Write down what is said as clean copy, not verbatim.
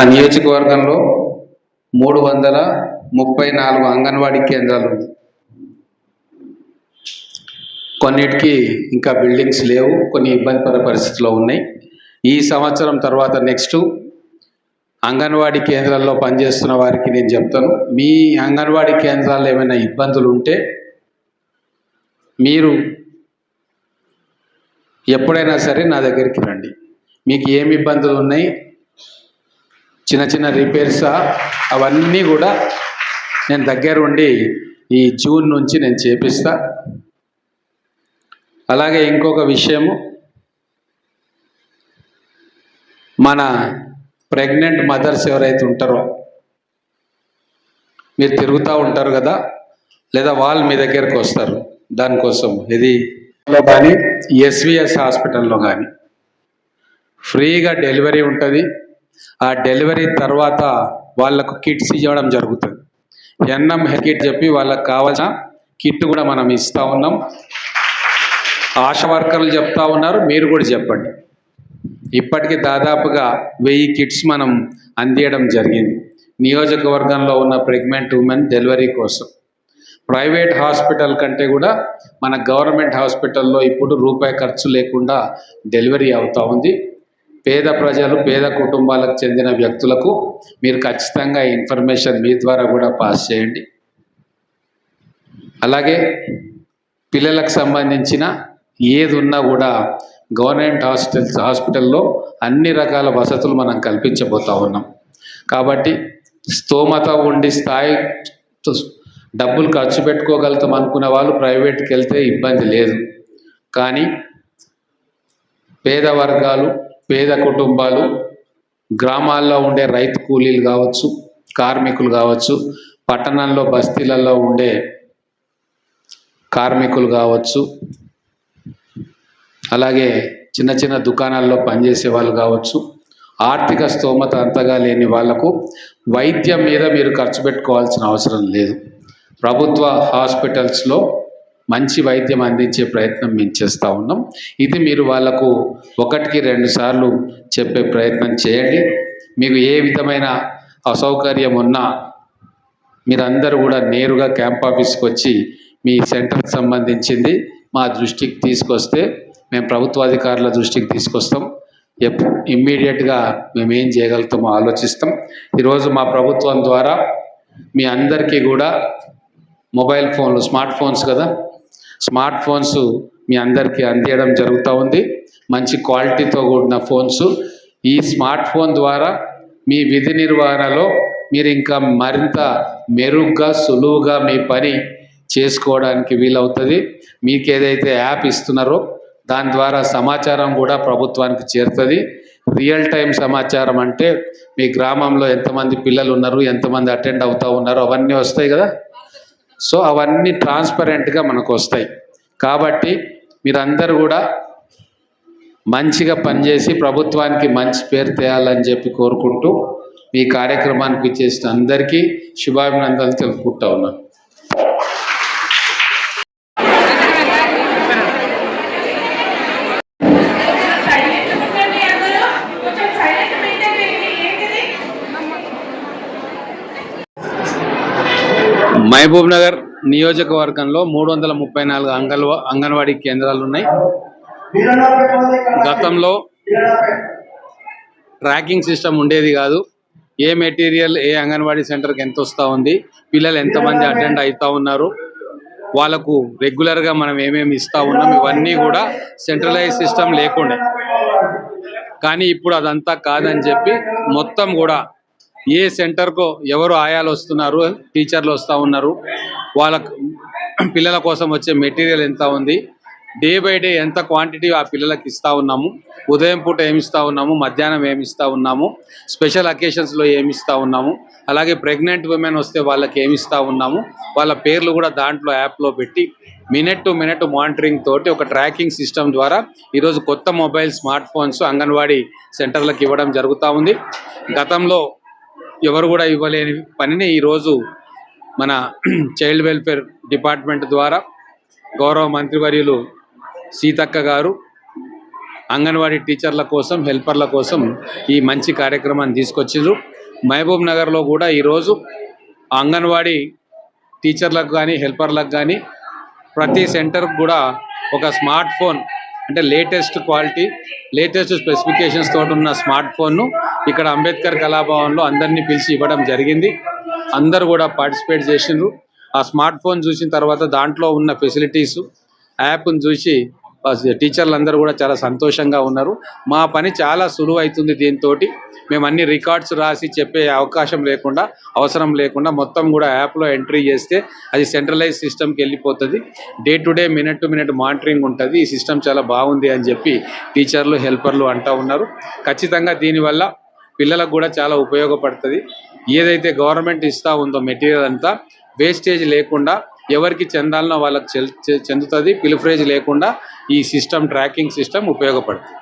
మన నియోజకవర్గంలో 334 అంగన్వాడీ కేంద్రాలు ఉన్నాయి. కొన్నిటికి ఇంకా బిల్డింగ్స్ లేవు, కొన్ని ఇబ్బందికర పరిస్థితుల్లో ఉన్నాయి. ఈ సంవత్సరం తర్వాత నెక్స్ట్ అంగన్వాడీ కేంద్రాల్లో పనిచేస్తున్న వారికి నేను చెప్తాను, మీ అంగన్వాడీ కేంద్రాల్లో ఏమైనా ఇబ్బందులు ఉంటే మీరు ఎప్పుడైనా సరే నా దగ్గరికి రండి. మీకు ఏమి ఇబ్బందులు ఉన్నాయి, చిన్న చిన్న రిపేర్సా, అవన్నీ కూడా నేను దగ్గర ఉండి ఈ జూన్ నుంచి నేను చేపిస్తా. అలాగే ఇంకొక విషయము, మన ప్రెగ్నెంట్ మదర్స్ ఎవరైతే ఉంటారో మీరు తిరుగుతూ ఉంటారు కదా, లేదా వాళ్ళు మీ దగ్గరకు వస్తారు. దానికోసం ఇది కానీ ఎస్విఎస్ హాస్పిటల్లో కానీ ఫ్రీగా డెలివరీ ఉంటుంది. ఆ డెలివరీ తర్వాత వాళ్ళకు కిట్స్ ఇవ్వడం జరుగుతుంది. ఎన్ఎం కిట్ చెప్పి వాళ్ళకు కావాల్సిన కిట్ కూడా మనం ఇస్తూ ఉన్నాం. ఆశా వర్కర్లు చెప్తా ఉన్నారు, మీరు కూడా చెప్పండి. ఇప్పటికీ దాదాపుగా 1000 కిట్స్ మనం అందియడం జరిగింది నియోజకవర్గంలో ఉన్న ప్రెగ్నెంట్ ఉమెన్ డెలివరీ కోసం. ప్రైవేట్ హాస్పిటల్ కంటే కూడా మన గవర్నమెంట్ హాస్పిటల్లో ఇప్పుడు రూపాయి ఖర్చు లేకుండా డెలివరీ అవుతూ ఉంది. పేద ప్రజలు, పేద కుటుంబాలకు చెందిన వ్యక్తులకు మీరు ఖచ్చితంగా ఇన్ఫర్మేషన్ మీ ద్వారా కూడా పాస్ చేయండి. అలాగే పిల్లలకు సంబంధించిన ఏది ఉన్నా కూడా గవర్నమెంట్ హాస్పిటల్లో అన్ని రకాల వసతులు మనం కల్పించబోతూ ఉన్నాం. కాబట్టి స్తోమత ఉండి స్థాయి డబ్బులు ఖర్చు పెట్టుకోగలుగుతాం అనుకునే వాళ్ళు ప్రైవేట్కి వెళ్తే ఇబ్బంది లేదు. కానీ పేద వర్గాలు, పేద కుటుంబాలు, గ్రామాల్లో ఉండే రైతు కూలీలు కావచ్చు, కార్మికులు కావచ్చు, పట్టణంలో బస్తీలలో ఉండే కార్మికులు కావచ్చు, అలాగే చిన్న చిన్న దుకాణాల్లో పనిచేసే వాళ్ళు కావచ్చు, ఆర్థిక స్తోమత అంతగా లేని వాళ్లకు వైద్యం మీద మీరు ఖర్చు పెట్టుకోవాల్సిన అవసరం లేదు. ప్రభుత్వ హాస్పిటల్స్లో మంచి వైద్యం అందించే ప్రయత్నం మేము చేస్తూ ఉన్నాం. ఇది మీరు వాళ్లకు 1కి 2 సార్లు చెప్పే ప్రయత్నం చేయండి. మీకు ఏ విధమైన అసౌకర్యం ఉన్నా మీరందరూ కూడా నేరుగా క్యాంప్ ఆఫీస్కి వచ్చి మీ సెంటర్కి సంబంధించింది మా దృష్టికి తీసుకొస్తే మేము ప్రభుత్వాధికారుల దృష్టికి తీసుకొస్తాం. ఇమ్మీడియట్గా మేము ఏం చేయగలుగుతామో ఆలోచిస్తాం. ఈరోజు మా ప్రభుత్వం ద్వారా మీ అందరికీ కూడా మొబైల్ ఫోన్లు, స్మార్ట్ ఫోన్స్ కదా, స్మార్ట్ ఫోన్స్ మీ అందరికీ అందియడం జరుగుతూ ఉంది. మంచి క్వాలిటీతో కూడిన ఫోన్స్. ఈ స్మార్ట్ ఫోన్ ద్వారా మీ విధి నిర్వహణలో మీరు ఇంకా మరింత మెరుగ్గా, సులువుగా మీ పని చేసుకోవడానికి వీలవుతుంది. మీకు ఏదైతే యాప్ ఇస్తున్నారో దాని ద్వారా సమాచారం కూడా ప్రభుత్వానికి చేరుతుంది. రియల్ టైం సమాచారం అంటే మీ గ్రామంలో ఎంతమంది పిల్లలు ఉన్నారు, ఎంతమంది అటెండ్ అవుతూ ఉన్నారు, అవన్నీ వస్తాయి కదా. సో అవన్నీ ట్రాన్స్పరెంట్గా మనకు వస్తాయి. కాబట్టి మీరందరూ కూడా మంచిగా పనిచేసి ప్రభుత్వానికి మంచి పేరు తేయాలని చెప్పి కోరుకుంటూ మీ కార్యక్రమానికి ఇచ్చేసిన అందరికీ శుభాభినందనలు తెలుపుకుంటా ఉన్నాను. మహబూబ్ నగర్ నియోజకవర్గంలో 334 అంగన్వాడీ కేంద్రాలు ఉన్నాయి. గతంలో ట్రాకింగ్ సిస్టమ్ ఉండేది కాదు. ఏ మెటీరియల్ ఏ అంగన్వాడీ సెంటర్కి ఎంత వస్తూ ఉంది, పిల్లలు ఎంతమంది అటెండ్ అవుతూ ఉన్నారు, వాళ్ళకు రెగ్యులర్గా మనం ఏమేమి ఇస్తూ ఉన్నాం, ఇవన్నీ కూడా సెంట్రలైజ్ సిస్టమ్ లేకుండే. కానీ ఇప్పుడు అదంతా కాదని చెప్పి మొత్తం కూడా ఏ సెంటర్కో ఎవరు ఆయాలు వస్తున్నారు, టీచర్లు వస్తూ ఉన్నారు, వాళ్ళ పిల్లల కోసం వచ్చే మెటీరియల్ ఎంత ఉంది, డే బై డే ఎంత క్వాంటిటీ ఆ పిల్లలకి ఇస్తూ ఉన్నాము, ఉదయం పూట ఏమి ఇస్తూ ఉన్నాము, మధ్యాహ్నం ఏమి ఇస్తూ ఉన్నాము, స్పెషల్ అకేషన్స్లో ఏమి ఇస్తూ ఉన్నాము, అలాగే ప్రెగ్నెంట్ ఉమెన్ వస్తే వాళ్ళకి ఏమి ఇస్తూ ఉన్నాము, వాళ్ళ పేర్లు కూడా దాంట్లో యాప్లో పెట్టి మినిట్ టు మినిట్ మానిటరింగ్ తోటి ఒక ట్రాకింగ్ సిస్టమ్ ద్వారా ఈరోజు కొత్త మొబైల్, స్మార్ట్ ఫోన్స్ అంగన్వాడీ సెంటర్లకు ఇవ్వడం జరుగుతూ ఉంది. గతంలో ఎవరు కూడా ఇవ్వలేని పనిని ఈరోజు మన చైల్డ్ వెల్ఫేర్ డిపార్ట్మెంట్ ద్వారా గౌరవ మంత్రివర్యులు సీతక్క గారు, అంగన్వాడీ టీచర్ల కోసం, హెల్పర్ల కోసం ఈ మంచి కార్యక్రమాన్ని తీసుకొచ్చిండ్రు. మహబూబ్ నగర్లో కూడా ఈరోజు అంగన్వాడీ టీచర్లకు కానీ, హెల్పర్లకు కానీ ప్రతి సెంటర్కి కూడా ఒక స్మార్ట్ ఫోన్, అంటే లేటెస్ట్ క్వాలిటీ, లేటెస్ట్ స్పెసిఫికేషన్స్ తోటి ఉన్న స్మార్ట్ ఫోన్ను ఇక్కడ అంబేద్కర్ కళాభవన్లో అందరినీ పిలిచి ఇవ్వడం జరిగింది. అందరూ కూడా పార్టిసిపేట్ చేసిండ్రు. ఆ స్మార్ట్ ఫోన్ చూసిన తర్వాత దాంట్లో ఉన్న ఫెసిలిటీసు, యాప్ను చూసి టీచర్లు అందరూ కూడా చాలా సంతోషంగా ఉన్నారు. మా పని చాలా సులువు అవుతుంది దీంతో. మేము అన్ని రికార్డ్స్ రాసి చెప్పే అవకాశం లేకుండా, అవసరం లేకుండా మొత్తం కూడా యాప్లో ఎంట్రీ చేస్తే అది సెంట్రలైజ్ సిస్టమ్కి వెళ్ళిపోతుంది. Day to day, minute to minute monitoring ఉంటుంది. ఈ సిస్టమ్ చాలా బాగుంది అని చెప్పి టీచర్లు, హెల్పర్లు అంటూ ఉన్నారు. ఖచ్చితంగా దీనివల్ల పిల్లలకు కూడా చాలా ఉపయోగపడుతుంది. ఏదైతే గవర్నమెంట్ ఇస్తూ ఉందో మెటీరియల్ అంతా వేస్టేజ్ లేకుండా ఎవరికి చెందాలనో వాళ్ళకి చెందుతుంది. పిలిఫ్రేజ్ లేకుండా ఈ సిస్టమ్, ట్రాకింగ్ సిస్టమ్ ఉపయోగపడుతుంది.